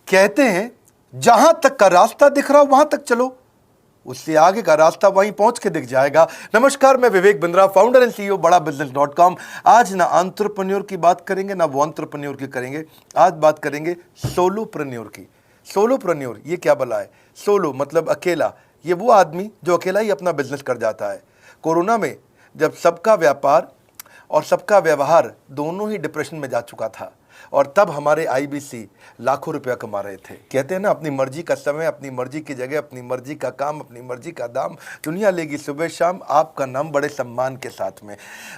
कहते हैं जहां तक का रास्ता दिख रहा हो वहां तक चलो, उससे आगे का रास्ता वहीं पहुंच के दिख जाएगा। नमस्कार, मैं Vivek Bindra, founder and CEO बड़ा बिजनेस.com। आज ना एंटरप्रेन्योर की बात करेंगे ना वो एंटरप्रेन्योर की करेंगे, आज बात करेंगे सोलोप्रेन्योर की। सोलोप्रेन्योर ये क्या भला है? सोलो मतलब अकेला, ये वो आदमी जो अकेला ही अपना बिजनेस कर जाता है। कोरोना में जब सबका व्यापार और सबका व्यवहार दोनों ही डिप्रेशन में जा चुका था, और तब हमारे आईबीसी लाखों रुपया कमा रहे थे। कहते हैं ना, अपनी मर्जी का समय, अपनी मर्जी की जगह, अपनी मर्जी का काम, अपनी मर्जी का दाम, दुनिया लेगी सुबह शाम आपका नाम बड़े सम्मान के साथ में।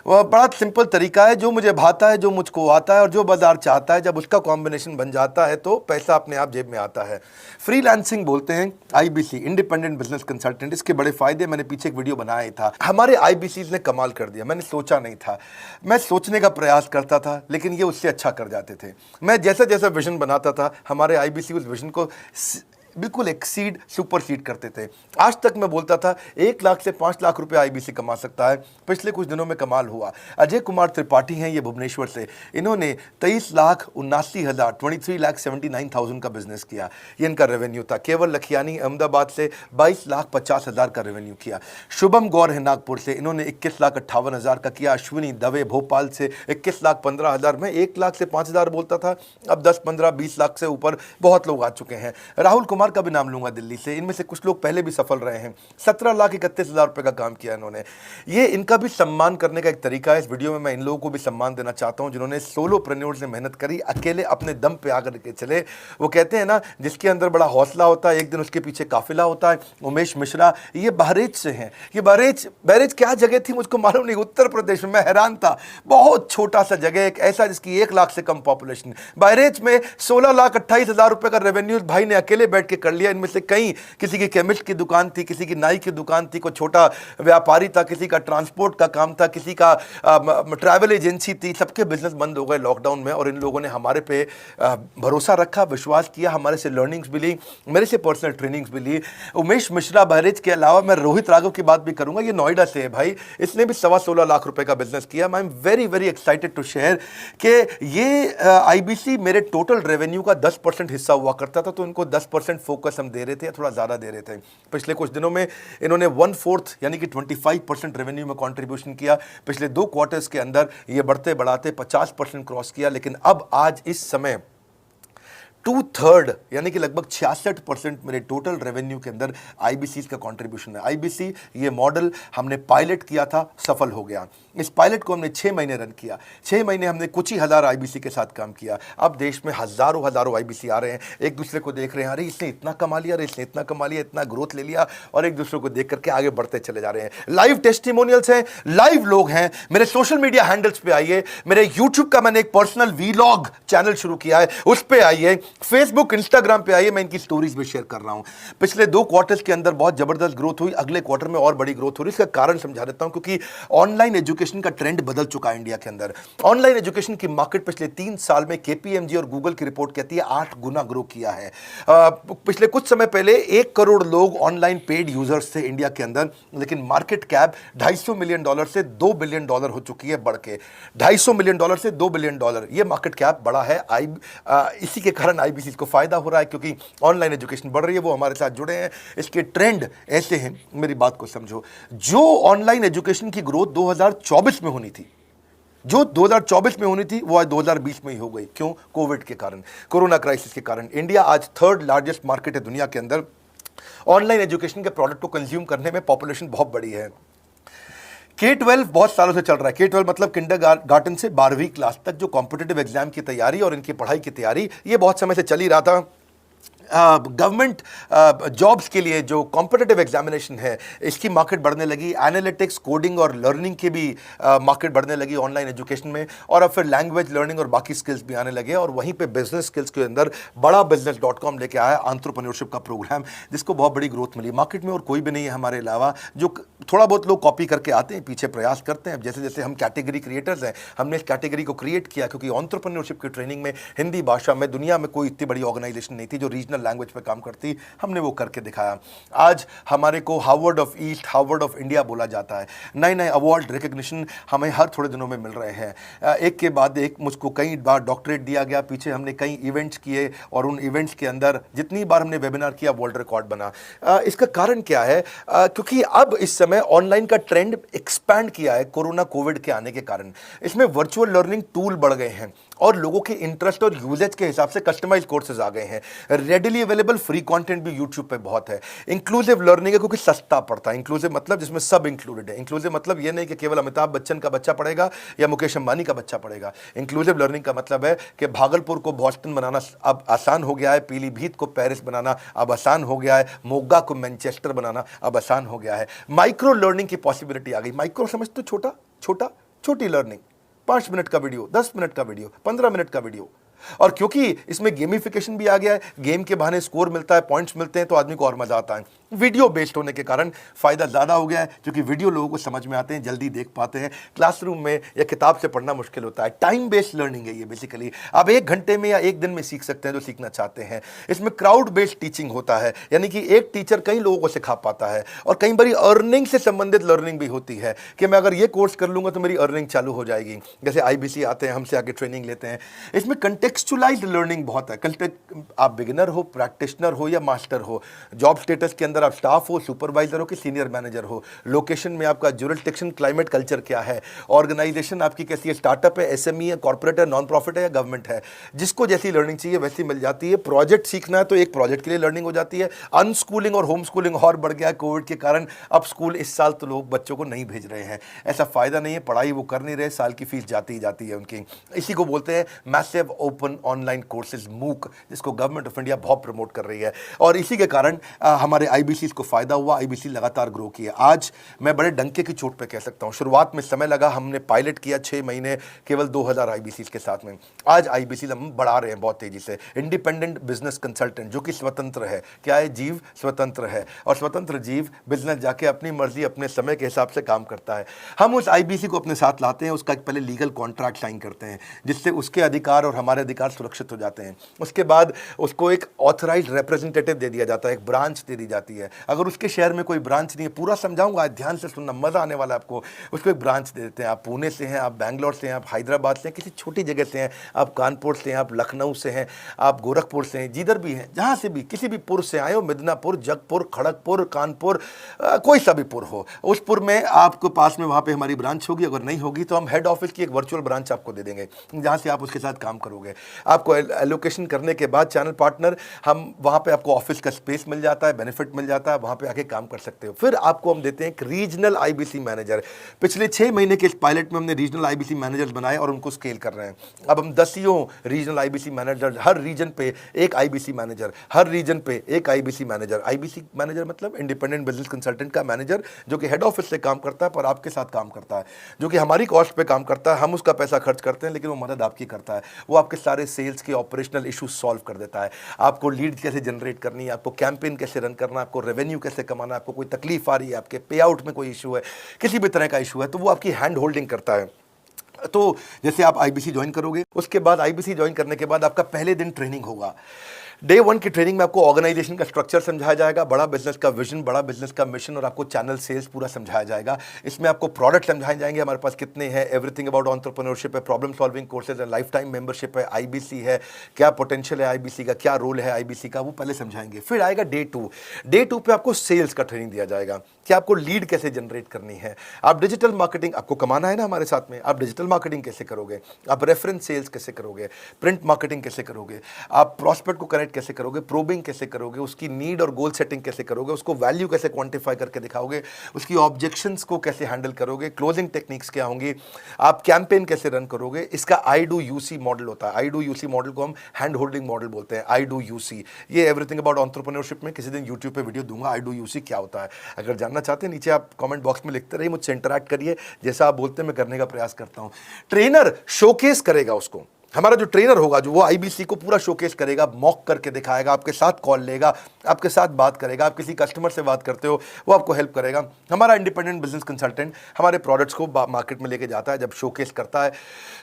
वह बड़ा सिंपल तरीका है, जो मुझे भाता है, जो मुझको आता है और जो बाजार चाहता है, जब उसका कॉम्बिनेशन बन जाता है तो पैसा अपने आप जेब में आता है। फ्रीलांसिंग बोलते हैं आईबीसी, इंडिपेंडेंट बिजनेस कंसल्टेंट। इसके बड़े फायदे मैंने पीछे एक वीडियो बनाया ही था। हमारे आईबीसी ने कमाल कर दिया, मैंने सोचा नहीं था। मैं सोचने का प्रयास करता था लेकिन ये उससे अच्छा कर जाते थे। मैं जैसा जैसा विजन बनाता था, हमारे आईबीसी उस विजन को बिल्कुल एक्सीड, सुपरसीड करते थे। आज तक मैं बोलता था 1 लाख से 5 लाख रुपए आईबीसी कमा सकता है। पिछले कुछ दिनों में कमाल हुआ। अजय कुमार त्रिपाठी हैं ये भुवनेश्वर से, इन्होंने 23,79,000 23,79,000 का बिजनेस किया। ये इनका रेवेन्यू था। केवल लखियानी अहमदाबाद से 22,50,000 का रेवेन्यू किया। शुभम गौर है नागपुर से, इन्होंने 21,58,000 का किया। अश्विनी दवे भोपाल से 21,15,000। मैं 1 लाख से 5,000 बोलता था, अब 10, 15, 20 लाख से ऊपर बहुत लोग आ चुके हैं। राहुल कुमार का भी नाम लूंगा दिल्ली से, इनमें से कुछ लोग पहले भी सफल रहे हैं। 17,31,000 रुपए का काम किया इन्होंने। ये इनका भी सम्मान करने का एक तरीका है। इस वीडियो में मैं इन लोगों को भी सम्मान देना चाहता हूं जिन्होंने सोलोप्रेन्योर से मेहनत करी, अकेले अपने दम पे आकर के चले। वो कहते हैं ना, जिसके अंदर बड़ा हौसला होता है एक दिन उसके पीछे काफिला होता है। उमेश मिश्रा ये बहरेच से हैं। ये बहरेच क्या जगह थी मुझको मालूम नहीं, उत्तर प्रदेश में। मैं हैरान था, बहुत छोटा सा जगह, एक ऐसा जिसकी 1 लाख से कम पॉपुलेशन। बहरेच में 16,28,000 रुपए का रेवेन्यू भाई ने अकेले बैठ के कर लिया। इनमें से कई, किसी की केमिस्ट की दुकान थी, किसी की नाई की दुकान थी, कोई छोटा व्यापारी था, किसी का ट्रांसपोर्ट का काम था, किसी का ट्रैवल एजेंसी थी। सबके बिजनेस बंद हो गए लॉकडाउन में, और इन लोगों ने हमारे पे भरोसा रखा, विश्वास किया, हमारे से लर्निंग्स भी ली, मेरे से पर्सनल ट्रेनिंग्स भी ली। उमेश मिश्रा बहरेच के अलावा मैं रोहित राघव की बात भी करूंगा, ये नोएडा से है भाई, इसने भी 16.25 लाख रुपए का बिजनेस किया। I am very very excited to share कि ये आईबीसी मेरे टोटल रेवेन्यू का 10% हिस्सा हुआ करता था, तो इनको 10% फोकस हम दे रहे थे, थोड़ा ज़्यादा दे रहे थे। पिछले कुछ दिनों में इन्होंने 1/4 यानी कि 25% रेवेन्यू में कंट्रीब्यूशन किया। पिछले 2 क्वार्टर्स के अंदर ये बढ़ते बढ़ाते 50% क्रॉस किया। लेकिन अब आज इस समय 2/3 यानी कि लगभग 66% मेरे टोटल रेवेन्यू के अंदर आईबीसी का कंट्रीब्यूशन है। आईबीसी ये मॉडल हमने पायलट किया था, सफल हो गया। इस पायलट को हमने 6 महीने रन किया। 6 महीने हमने कुछ ही हज़ार आईबीसी के साथ काम किया। अब देश में हज़ारों आईबीसी आ रहे हैं, एक दूसरे को देख रहे हैं, अरे इसने इतना कमा लिया, अरे इसने इतना कमा लिया, इतना ग्रोथ ले लिया, और एक दूसरे को देख करके आगे बढ़ते चले जा रहे हैं। लाइव टेस्टिमोनियल्स हैं, लाइव लोग हैं। मेरे सोशल मीडिया हैंडल्स पे आइए, मेरे यूट्यूब का मैंने एक पर्सनल वीलॉग चैनल शुरू किया है, उस पर आइए, फेसबुक इंस्टाग्राम पे आइए, मैं इनकी स्टोरीज भी शेयर कर रहा हूं। पिछले 2 क्वार्टर्स के अंदर बहुत जबरदस्त ग्रोथ हुई, अगले क्वार्टर में और बड़ी ग्रोथ हो रही है। इसका कारण समझा देता हूं, क्योंकि ऑनलाइन एजुकेशन का ट्रेंड बदल चुका है इंडिया के अंदर। ऑनलाइन एजुकेशन की मार्केट पिछले 3 साल में केपीएमजी और गूगल की रिपोर्ट कहती है 8 गुना ग्रो किया है। पिछले कुछ समय पहले 1 करोड़ लोग ऑनलाइन पेड यूजर्स थे इंडिया के अंदर, लेकिन मार्केट कैप $250 मिलियन से $2 बिलियन हो चुकी है, बढ़ के $250 मिलियन से $2 बिलियन ये मार्केट कैप बढ़ा है। इसी के कारण आईबीसी को फायदा हो रहा है, क्योंकि ऑनलाइन एजुकेशन बढ़ रही है, वो हमारे साथ जुड़े हैं। इसके ट्रेंड ऐसे हैं, मेरी बात को समझो। जो ऑनलाइन एजुकेशन की ग्रोथ 2024 में होनी थी, जो 2024 में होनी थी, वो आज 2020 में ही हो गई। क्यों? कोविड के कारण, कोरोना क्राइसिस के कारण। इंडिया आज 3rd लार्जेस्ट मार्केट है दुनिया के अंदर। ऑनलाइन एजुकेशन के प्रोडक्ट को कंज्यूम करने में पॉपुलेशन बहुत बड़ी है। K-12 बहुत सालों से चल रहा है। K-12 मतलब किंडरगार्टन से 12वीं क्लास तक जो कॉम्पिटिटिव एग्जाम की तैयारी और इनकी पढ़ाई की तैयारी, ये बहुत समय से चल ही रहा था। गवर्नमेंट जॉब्स के लिए जो कॉम्पिटिटिव एग्जामिनेशन है, इसकी मार्केट बढ़ने लगी। एनालिटिक्स, कोडिंग और लर्निंग की भी मार्केट बढ़ने लगी ऑनलाइन एजुकेशन में। और अब फिर लैंग्वेज लर्निंग और बाकी स्किल्स भी आने लगे। और वहीं पे बिजनेस स्किल्स के अंदर बड़ा बिजनेस.com लेके आया एंटरप्रेन्योरशिप का प्रोग्राम, जिसको बहुत बड़ी ग्रोथ मिली मार्केट में। और कोई भी नहीं है हमारे अलावा, जो थोड़ा बहुत लोग कॉपी करके आते हैं, पीछे प्रयास करते हैं। जैसे जैसे हम कैटेगरी क्रिएटर्स हैं, हमने इस कैटेगरी को क्रिएट किया, क्योंकि एंटरप्रेन्योरशिप की ट्रेनिंग में हिंदी भाषा में दुनिया में कोई इतनी बड़ी ऑर्गेनाइजेशन नहीं थी जो रीजनल नेचुरल लैंग्वेज पे काम करती, हमने वो करके दिखाया। आज हमारे को Harvard of east, Harvard of India बोला जाता है। नए नए अवार्ड रिकग्निशन हमें हर थोड़े दिनों में मिल रहे हैं। एक के बाद एक मुझको कई बार डॉक्टरेट दिया गया। पीछे हमने कई इवेंट्स किए और उन इवेंट्स के अंदर जितनी बार हमने वेबिनार किया वर्ल्ड रिकॉर्ड बना। इसका कारण क्या है? क्योंकि अब इस समय ऑनलाइन का ट्रेंड एक्सपैंड किया है कोरोना कोविड के आने के कारण। इसमें वर्चुअल लर्निंग टूल बढ़ गए हैं और लोगों के इंटरेस्ट और यूजेज के हिसाब से कस्टमाइज कोर्सेज आ गए हैं। रेडिली अवेलेबल फ्री कंटेंट भी यूट्यूब पे बहुत है। इंक्लूसिव लर्निंग है क्योंकि सस्ता पड़ता है। इंक्लूसिव मतलब जिसमें सब इंक्लूडेड है। इंक्लूसिव मतलब ये नहीं कि केवल अमिताभ बच्चन का बच्चा पढ़ेगा या मुकेश अंबानी का बच्चा पढ़ेगा। इंक्लूसिव लर्निंग का मतलब है कि भागलपुर को बॉस्टन बनाना अब आसान हो गया है, पीलीभीत को पेरिस बनाना अब आसान हो गया है, मोगा को मैनचेस्टर बनाना अब आसान हो गया है। माइक्रो लर्निंग की पॉसिबिलिटी आ गई। माइक्रो समझ तो छोटा छोटा, छोटी लर्निंग, 5 मिनट का वीडियो, 10 मिनट का वीडियो, 15 मिनट का वीडियो। और क्योंकि इसमें गेमिफिकेशन भी आ गया है, गेम के बहाने स्कोर मिलता है, पॉइंट्स मिलते हैं, तो आदमी को और मजा आता है। वीडियो बेस्ड होने के कारण फायदा ज्यादा हो गया है, क्योंकि वीडियो लोगों को समझ में आते हैं, जल्दी देख पाते हैं। क्लासरूम में या किताब से पढ़ना मुश्किल होता है। टाइम बेस्ड लर्निंग है ये बेसिकली। आप 1 घंटे में या 1 दिन में सीख सकते हैं जो सीखना चाहते हैं। इसमें क्राउड बेस्ड टीचिंग होता है, यानी कि एक टीचर कई लोगों को सिखा पाता है। और कई बार अर्निंग से संबंधित लर्निंग भी होती है कि मैं अगर ये कोर्स कर लूंगा तो मेरी अर्निंग चालू हो जाएगी। जैसे IBC आते हैं, हमसे आगे ट्रेनिंग लेते हैं। इसमें कंटेक्चुअलाइज्ड लर्निंग बहुत है। आप बिगिनर हो, प्रैक्टिशनर हो या मास्टर हो, जॉब स्टेटस के अंदर आप स्टाफ हो, सुपरवाइजर हो कि सीनियर मैनेजर हो, लोकेशन में आपका जुरिस्डिक्शन, क्लाइमेट, कल्चर क्या है, ऑर्गेनाइजेशन आपकी कैसी है, स्टार्टअप है, SME है, कॉर्पोरेट है, नॉन प्रॉफिट है या गवर्नमेंट है। जिसको जैसी लर्निंग चाहिए वैसी मिल जाती है। प्रोजेक्ट सीखना है तो एक प्रोजेक्ट के लिए लर्निंग हो जाती है। अनस्कूलिंग और होम स्कूलिंग और बढ़ गया है कोविड के कारण। अब स्कूल इस साल तो लोग बच्चों को नहीं भेज रहे हैं। ऐसा फायदा नहीं है, पढ़ाई वो कर नहीं रहे, साल की फीस जाती ही जाती है उनकी। इसी को बोलते हैं massive open online courses, MOOC, जिसको गवर्नमेंट ऑफ इंडिया बहुत प्रमोट कर रही है। और इसी के कारण हमारे IBC को फायदा हुआ। IBC लगातार ग्रो किया। आज मैं बड़े डंके की चोट पे कह सकता हूं, शुरुआत में समय लगा, हमने पायलट किया 6 महीने केवल 2000 IBC के साथ में। आज IBC हम बढ़ा रहे हैं बहुत तेजी से। इंडिपेंडेंट बिजनेस कंसल्टेंट, जो कि स्वतंत्र है। क्या है? जीव स्वतंत्र है। और स्वतंत्र जीव बिजनेस जाके अपनी मर्जी, अपने समय के हिसाब से काम करता है। हम उस IBC को अपने साथ लाते हैं, उसका पहले लीगल कॉन्ट्रैक्ट साइन करते हैं, जिससे उसके अधिकार और हमारे अधिकार सुरक्षित हो जाते हैं। उसके बाद उसको एक ऑथराइज्ड रिप्रेजेंटेटिव दे दिया जाता है, एक ब्रांच दे दी जाती है। अगर उसके शहर में कोई ब्रांच नहीं है, पूरा समझाऊंगा, ध्यान से सुनना, मजा आने वाला है आपको। उसको एक ब्रांच दे देते हैं। आप पुणे से हैं, आप बैंगलोर से हैं, आप हैदराबाद से हैं, किसी छोटी जगह से हैं, आप कानपुर से हैं, आप लखनऊ से हैं, आप गोरखपुर से हैं, जिधर भी हैं, जहां से भी, किसी भी पुर से आए हो, मिदनापुर, जगपुर, खड़गपुर, कानपुर, कोई सा भी पुर हो, उस पुर में आपको पास में वहां पे हमारी ब्रांच होगी। अगर नहीं होगी तो हम हेड ऑफिस की एक वर्चुअल ब्रांच आपको दे देंगे, जहां से आप उसके साथ काम करोगे। आपको एलोकेशन करने के बाद चैनल पार्टनर, हम वहां पे आपको ऑफिस का स्पेस मिल जाता है, बेनिफिट मिल जाता है, वहां पे आके काम कर सकते हो। फिर आपको हम देते हैं एक रीजनल IBC मैनेजर। पिछले 6 महीने के इस पायलट में हमने रीजनल IBC मैनेजर्स बनाए और उनको स्केल कर रहे हैं। अब हम 10 रीजनल IBC मैनेजर, हर रीजन पे एक IBC मैनेजर, हर रीजन पे एक IBC मैनेजर। IBC मैनेजर मतलब इंडिपेंडेंट बिजनेस कंसल्टेंट का मैनेजर, जो कि हेड ऑफिस से काम करता है पर आपके साथ काम करता है, जो कि हमारी कॉस्ट पे काम करता है। हम उसका पैसा खर्च करते हैं, लेकिन वो मदद आपकी करता है। वो आपके सारे सेल्स के ऑपरेशनल इशू सॉल्व कर देता है। आपको लीड कैसे जनरेट करनी है, आपको कैंपेन कैसे रन करना है, आपको रेवेन्यू कैसे कमाना है, आपको कोई तकलीफ आ रही है, आपके पे आउट में कोई इशू है, किसी भी तरह का इशू है, तो वो आपकी हैंड होल्डिंग करता है। तो जैसे आप IBC ज्वाइन करोगे, उसके बाद IBC ज्वाइन करने के बाद आपका पहले दिन ट्रेनिंग होगा। डे 1 की ट्रेनिंग में आपको ऑर्गेनाइजेशन का स्ट्रक्चर समझाया जाएगा, बड़ा बिजनेस का विजन, बड़ा बिजनेस का मिशन, और आपको चैनल सेल्स पूरा समझाया जाएगा। इसमें आपको प्रोडक्ट समझाए जाएंगे, हमारे पास कितने हैं, एवरीथिंग अबाउट एंटरप्रेन्योरशिप है, प्रॉब्लम सॉल्विंग कोर्सेज है, लाइफ टाइम मेंबरशिप है, IBC है, क्या पोटेंशियल है IBC का, क्या रोल है IBC का, वो पहले समझाएंगे। फिर आएगा डे 2। डे 2 पे आपको सेल्स का ट्रेनिंग दिया जाएगा कि आपको लीड कैसे जनरेट करनी है। आप डिजिटल मार्केटिंग, आपको कमाना है ना हमारे साथ में, आप डिजिटल मार्केटिंग कैसे करोगे, आप रेफरेंस सेल्स कैसे करोगे, प्रिंट मार्केटिंग कैसे करोगे, आप प्रॉस्पेक्ट को कनेक्ट कैसे करोगे, प्रोबिंग कैसे करोगे, उसकी नीड और गोल सेटिंग कैसे करोगे, उसको वैल्यू कैसे क्वांटिफाई करके दिखाओगे, उसकी ऑब्जेक्शंस को कैसे हैंडल करोगे, क्लोजिंग टेक्निक्स क्या होंगी, आप कैंपेन कैसे रन करोगे। इसका I do UC मॉडल होता है। I do UC मॉडल को हम हैंड होल्डिंग मॉडल बोलते हैं। I do UC, ये एवरीथिंग अबाउट एंटरप्रेन्योरशिप में किसी दिन यूट्यूब पे वीडियो दूंगा, I do UC क्या होता है। अगर जानना चाहते हैं, नीचे आप कमेंट बॉक्स में लिखते रहिए, मुझसे इंटरैक्ट करिए, जैसा आप बोलते हैं मैं करने का प्रयास करता हूं। ट्रेनर शोकेस करेगा उसको हमारा जो ट्रेनर होगा जो वो आईबीसी को पूरा शोकेस करेगा, मॉक करके दिखाएगा, आपके साथ कॉल लेगा, आपके साथ बात करेगा, आप किसी कस्टमर से बात करते हो वो आपको हेल्प करेगा। हमारा इंडिपेंडेंट बिजनेस कंसल्टेंट हमारे प्रोडक्ट्स को मार्केट में लेके जाता है, जब शोकेस करता है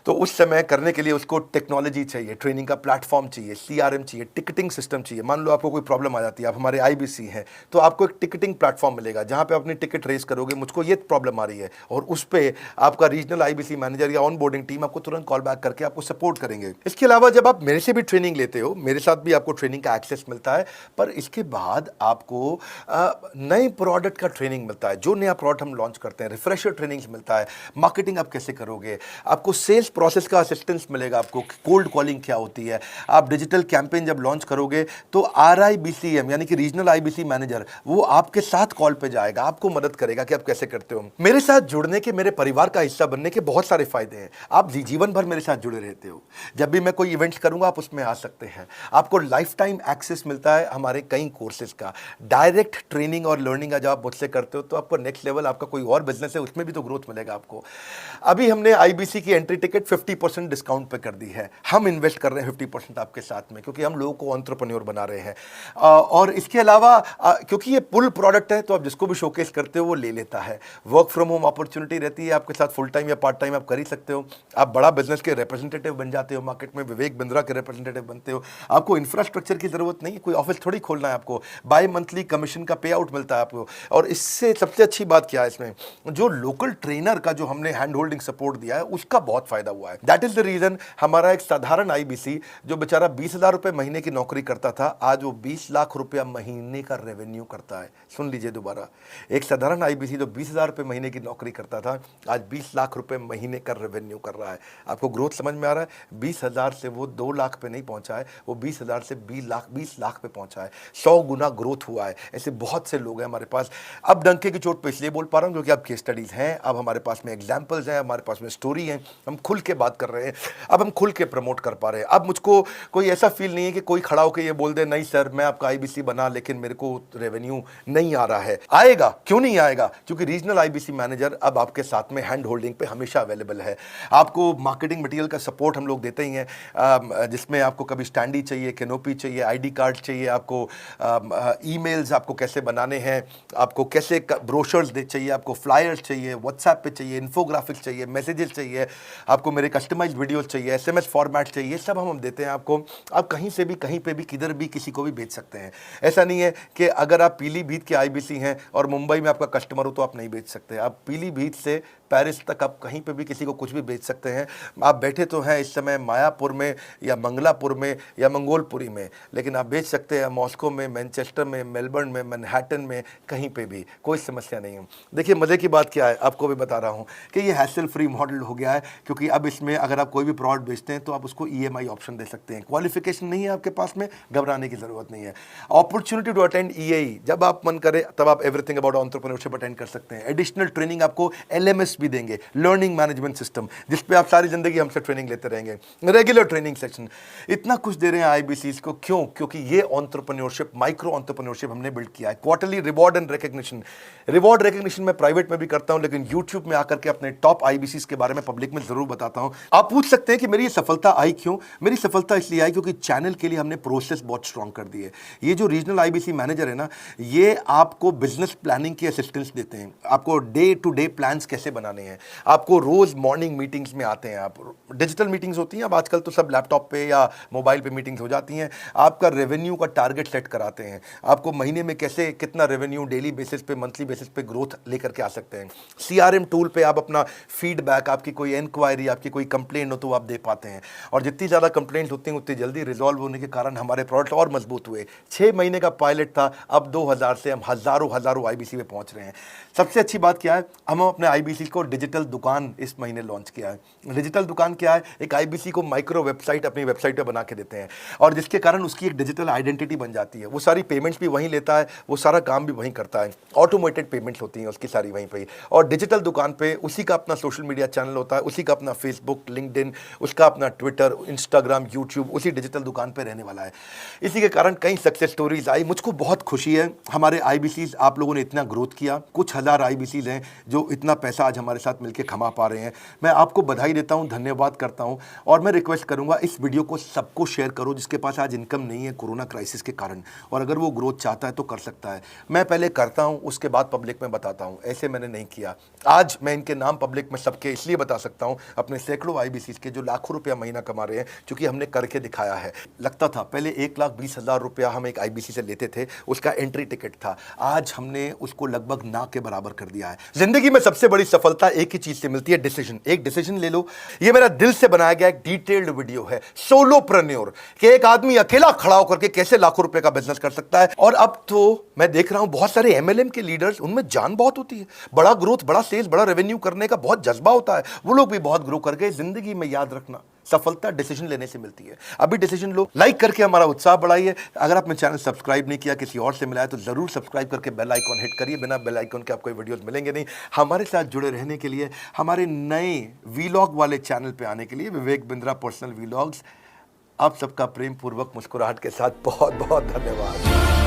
तो उस समय करने के लिए उसको टेक्नोलॉजी चाहिए, ट्रेनिंग का प्लेटफॉर्म चाहिए, सीआरएम चाहिए, टिकटिंग सिस्टम चाहिए। मान लो आपको कोई प्रॉब्लम आ जाती है, आप हमारे आईबीसी हैं, तो आपको एक टिकटिंग प्लेटफॉर्म मिलेगा जहां पे अपनी टिकट रेस करोगे, मुझको ये प्रॉब्लम आ रही है, और उस पर आपका रीजनल आईबीसी मैनेजर या ऑन बोर्डिंग टीम आपको तुरंत कॉल बैक करके आपको सपोर्ट करेंगे। इसके अलावा जब आप मेरे से भी ट्रेनिंग लेते हो, मेरे साथ भी आपको ट्रेनिंग का एक्सेस मिलता है, पर इसके बाद आपको नए प्रोडक्ट का ट्रेनिंग मिलता है। जो नया प्रोडक्ट हम लॉन्च करते हैं, रिफ्रेशर ट्रेनिंग्स मिलता है, मार्केटिंग आप कैसे करोगे, आपको सेल्स प्रोसेस का असिस्टेंस मिलेगा, आपको कोल्ड कॉलिंग क्या होती है, आप डिजिटल कैंपेन जब लॉन्च करोगे तो आरआईबीसीएम यानी कि रीजनल आईबीसी मैनेजर वो आपके साथ कॉल पे जाएगा, आपको मदद करेगा कि आप कैसे करते हो। मेरे साथ जुड़ने के, मेरे परिवार का हिस्सा बनने के बहुत सारे फायदे हैं। आप जीवन भर मेरे साथ जुड़े रहते हो, जब भी मैं कोई इवेंट्स करूंगा आप उसमें आ सकते हैं, आपको लाइफ टाइम एक्सेस मिलता है हमारे कई कोर्सेज का, डायरेक्ट ट्रेनिंग और लर्निंग जब आप मुझसे करते हो तो आपको नेक्स्ट लेवल, आपका कोई और बिजनेस है उसमें भी तो ग्रोथ मिलेगा आपको। अभी हमने आईबीसी की एंट्री टिकट 50% डिस्काउंट पे कर दी है, हम इन्वेस्ट कर रहे हैं 50% आपके साथ में, क्योंकि हम लोगों को एंटरप्रेन्योर बना रहे हैं। और इसके अलावा क्योंकि ये पुल प्रोडक्ट है तो आप जिसको भी शोकेस करते हो वो ले लेता है। वर्क फ्रॉम होम अपॉर्चुनिटी रहती है आपके साथ, फुल टाइम या पार्ट टाइम आप कर ही सकते हो। आप बड़ा बिजनेस के रिप्रेजेंटेटिव बन जाते हो, मार्केट में विवेक बिंद्रा के रिप्रेजेंटेटिव बनते हो। आपको इंफ्रास्ट्रक्चर की जरूरत नहीं है, कोई ऑफिस थोड़ी खोलना है आपको, बाय मंथली कमीशन का पे आउट मिलता है आपको। और इससे सबसे अच्छी बात क्या है, इसमें जो लोकल ट्रेनर का जो हमने हैंड होल्डिंग सपोर्ट दिया है उसका बहुत फायदा हुआ है। दैट इज द रीजन हमारा एक साधारण आईबीसी जो बेचारा 20,000 रुपए महीने की नौकरी करता था, आज वो 20 लाख रुपया महीने का रेवेन्यू करता है। सुन लीजिए दोबारा, एक साधारण आईबीसी जो 20,000 रुपए महीने की नौकरी करता था, आज 20 लाख रुपए महीने का रेवेन्यू कर रहा है। आपको ग्रोथ समझ में आ रहा है? 20,000 से वो 2 लाख पे नहीं पहुंचा है, वो 20,000 से 20 लाख पे पहुंचा है। 100 गुना ग्रोथ हुआ है। ऐसे बहुत से लोग हैं हमारे पास। अब डंके की चोट पे इसलिए बोल पा रहा हूं क्योंकि अब केस स्टडीज हैं, अब हमारे पास में एग्जाम्पल्स हैं, हमारे पास में स्टोरी है, हम खुल के बात कर रहे हैं, अब हम खुल के प्रमोट कर पा रहे हैं। अब मुझको कोई ऐसा फील नहीं है कि कोई खड़ा होकर ये बोल दे नहीं सर मैं आपका आईबीसी बना लेकिन मेरे को रेवेन्यू नहीं आ रहा है। आएगा, क्यों नहीं आएगा? क्योंकि रीजनल आईबीसी मैनेजर अब आपके साथ में हैंड होल्डिंग पे हमेशा अवेलेबल है। आपको मार्केटिंग मटेरियल का सपोर्ट हम लोग देते ही हैं, जिसमें आपको कभी स्टैंडी चाहिए, कैनोपी चाहिए, आईडी कार्ड चाहिए, आपको ईमेल्स आपको कैसे बनाने हैं, आपको कैसे ब्रोशर्स चाहिए, आपको फ्लायर्स चाहिए, व्हाट्सएप पे चाहिए, इन्फोग्राफिक्स चाहिए, मैसेजेस चाहिए, आपको मेरे कस्टमाइज्ड वीडियोस चाहिए, एसएमएस फॉर्मेट चाहिए, सब हम देते हैं आपको। आप कहीं से भी, कहीं पे भी, किधर भी, किसी को भी बेच सकते हैं। ऐसा नहीं है कि अगर आप पीलीभीत के आईबीसी हैं और मुंबई में आपका कस्टमर हो तो आप नहीं बेच सकते। आप पीलीभीत से पेरिस तक आप कहीं पे भी किसी को कुछ भी बेच सकते हैं। आप बैठे तो हैं इस समय मायापुर में या मंगलापुर में या मंगोलपुरी में, लेकिन आप बेच सकते हैं मॉस्को में, मैनचेस्टर में, मेलबर्न में, मैनहट्टन में, कहीं पे भी, कोई समस्या नहीं है। देखिए मज़े की बात क्या है, आपको भी बता रहा हूँ कि ये हैसल फ्री मॉडल हो गया है, क्योंकि अब इसमें अगर आप कोई भी प्रोडक्ट बेचते हैं तो आप उसको ईएमआई ऑप्शन दे सकते हैं। क्वालिफिकेशन नहीं है आपके पास में, घबराने की ज़रूरत नहीं है। अपॉर्चुनिटी टू अटेंड ईएई, जब आप मन करे तब आप एवरीथिंग अबाउट एंटरप्रेन्योरशिप अटेंड कर सकते हैं। एडिशनल ट्रेनिंग आपको एलएमएस भी देंगे, लर्निंग मैनेजमेंट सिस्टम, जिस पे आप सारी जिंदगी हमसे ट्रेनिंग लेते रहेंगे, रेगुलर ट्रेनिंग सेक्शन, इतना कुछ दे रहे हैं आईबीसीज को। क्यों? क्योंकि ये एंटरप्रेन्योरशिप, माइक्रो एंटरप्रेन्योरशिप हमने बिल्ड किया है। Quarterly reward and recognition, reward recognition मैं प्राइवेट में भी करता हूं, लेकिन यूट्यूब में आकर के अपने टॉप आईबीसीज के बारे में पब्लिक में जरूर बताता हूं। आप पूछ सकते हैं कि मेरी ये सफलता आई क्यों? मेरी सफलता इसलिए आई क्योंकि चैनल के लिए हमने प्रोसेस बहुत स्ट्रांग कर दी है। ये जो रीजनल आईबीसी मैनेजर है ना, ये आपको बिजनेस प्लानिंग की असिस्टेंस देते हैं, आपको डे टू डे प्लान्स कैसे बनाने हैं, आपको रोज मॉर्निंग मीटिंग्स में आते हैं। आप डिजिटल मीटिंग्स होती हैं, अब आजकल तो सब लैपटॉप पे या मोबाइल पे मीटिंग्स हो जाती हैं। आपका रेवेन्यू का टारगेट सेट कराते हैं, आपको महीने में कैसे कितना रेवेन्यू डेली बेसिस पे, मंथली बेसिस पे ग्रोथ लेकर के आ सकते हैं। सीआरएम टूल पे आप अपना फीडबैक, आपकी कोई इंक्वायरी, आपकी कोई कंप्लेंट हो तो आप दे पाते हैं, और जितनी ज़्यादा कंप्लेंट होती हैं उतनी जल्दी रिजॉल्व होने के कारण हमारे प्रोडक्ट और मजबूत हुए। 6 महीने का पायलट था, अब 2000 से हम हज़ारों आईबीसी में पहुंच रहे हैं। सबसे अच्छी बात क्या है, हम अपने आईबीसी को डिजिटल दुकान इस महीने लॉन्च किया है। डिजिटल दुकान क्या है? एक आईबीसी को माइक्रो वेबसाइट अपनी वेबसाइट पे बना के देते हैं, और जिसके कारण उसकी एक डिजिटल आइडेंटिटी बन जाती है। वो सारी पेमेंट्स भी वहीं लेता है, वो सारा काम भी वहीं करता है, ऑटोमेटेड पेमेंट्स होती हैं उसकी सारी वहीं पे। और डिजिटल दुकान पे उसी का अपना सोशल मीडिया चैनल होता है, उसी का अपना फेसबुक, लिंक्डइन, उसका अपना ट्विटर, इंस्टाग्राम, यूट्यूब उसी डिजिटल दुकान पे रहने वाला है। इसी के कारण कई सक्सेस स्टोरीज आई। मुझको बहुत खुशी है, हमारे आईबीसीज, आप लोगों ने इतना ग्रोथ किया। कुछ हज़ार आईबीसीज हैं जो इतना पैसा आज हमारे हमारे साथ मिलकर खमा पा रहे हैं। मैं आपको बधाई देता हूं, धन्यवाद करता हूं और मैं रिक्वेस्ट करूंगा इस वीडियो को सबको शेयर करो जिसके पास आज इनकम नहीं है कोरोना क्राइसिस के कारण, और अगर वो ग्रोथ चाहता है तो कर सकता है। मैं पहले करता हूं, उसके बाद पब्लिक में बताता हूं, ऐसे मैंने नहीं किया। आज मैं इनके नाम पब्लिक में सबके इसलिए बता सकता हूं, अपने सैकड़ों IBCs के जो लाखों रुपया महीना कमा रहे हैं, क्योंकि हमने करके दिखाया है। लगता था पहले 1,20,000 रुपया हम एक IBC से लेते थे, उसका एंट्री टिकट था, आज हमने उसको लगभग ना के बराबर कर दिया है। जिंदगी में सबसे बड़ी सफलता एक ही चीज से मिलती है, डिसीजन। एक डिसीजन ले लो। ये मेरा दिल से बनाया गया एक डिटेल्ड वीडियो है, सोलोप्रेन्योर, कि एक आदमी अकेला खड़ा होकर के कैसे लाखों रुपए का बिजनेस कर सकता है। और अब तो मैं देख रहा हूं बहुत सारे MLM के लीडर्स, उनमें जान बहुत होती है, बड़ा ग्रोथ, बड़ा सेल्स, बड़ा रेवेन्यू करने का बहुत जज्बा होता है, वो लोग भी बहुत ग्रो कर गए। जिंदगी में याद रखना, सफलता डिसीजन लेने से मिलती है। अभी डिसीजन लो, लाइक करके हमारा उत्साह बढ़ाइए। अगर आपने चैनल सब्सक्राइब नहीं किया, किसी और से मिला है, तो जरूर सब्सक्राइब करके बेल आइकॉन हिट करिए। बिना बेल आइकॉन के आपको वीडियोस मिलेंगे नहीं। हमारे साथ जुड़े रहने के लिए, हमारे नए वीलॉग वाले चैनल पे आने के लिए, विवेक बिंद्रा पर्सनल वीलॉग्स, आप सबका प्रेम पूर्वक मुस्कुराहट के साथ बहुत बहुत धन्यवाद।